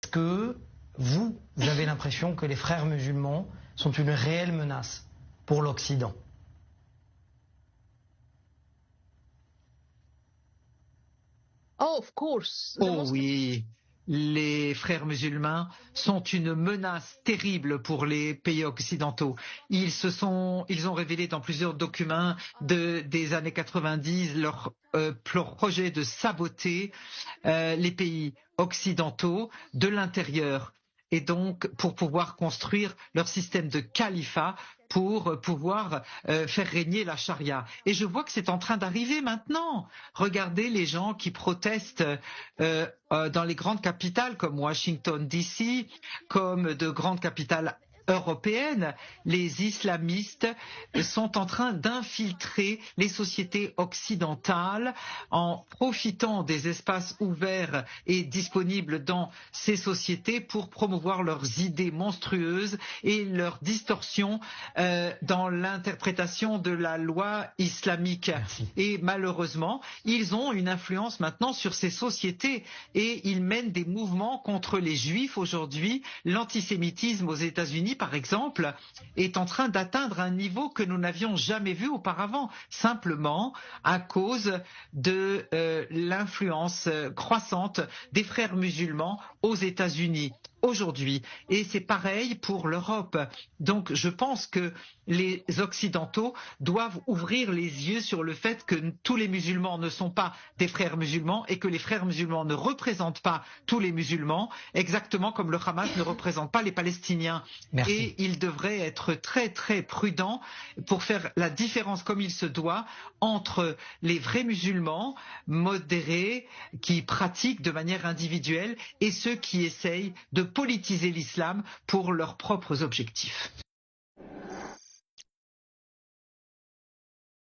Est-ce que vous avez l'impression que les frères musulmans sont une réelle menace pour l'Occident? Oh oui, les frères musulmans sont une menace terrible pour les pays occidentaux. Ils ont révélé dans plusieurs documents des années 90 leur projet de saboter les pays occidentaux de l'intérieur. Et donc, pour pouvoir construire leur système de califat, pour pouvoir faire régner la charia. Et je vois que c'est en train d'arriver maintenant. Regardez les gens qui protestent dans les grandes capitales comme Washington DC, comme de grandes capitales européennes. Les islamistes sont en train d'infiltrer les sociétés occidentales en profitant des espaces ouverts et disponibles dans ces sociétés pour promouvoir leurs idées monstrueuses et leurs distorsions dans l'interprétation de la loi islamique. Merci. Et malheureusement, ils ont une influence maintenant sur ces sociétés et ils mènent des mouvements contre les juifs aujourd'hui. L'antisémitisme aux États-Unis, par exemple, est en train d'atteindre un niveau que nous n'avions jamais vu auparavant, simplement à cause de l'influence croissante des frères musulmans aux États-Unis aujourd'hui. Et c'est pareil pour l'Europe. Donc je pense que les Occidentaux doivent ouvrir les yeux sur le fait que tous les musulmans ne sont pas des frères musulmans et que les frères musulmans ne représentent pas tous les musulmans, exactement comme le Hamas ne représente pas les Palestiniens. Merci. Et ils devraient être très très prudents pour faire la différence comme il se doit entre les vrais musulmans modérés qui pratiquent de manière individuelle et ceux qui essayent de politiser l'islam pour leurs propres objectifs.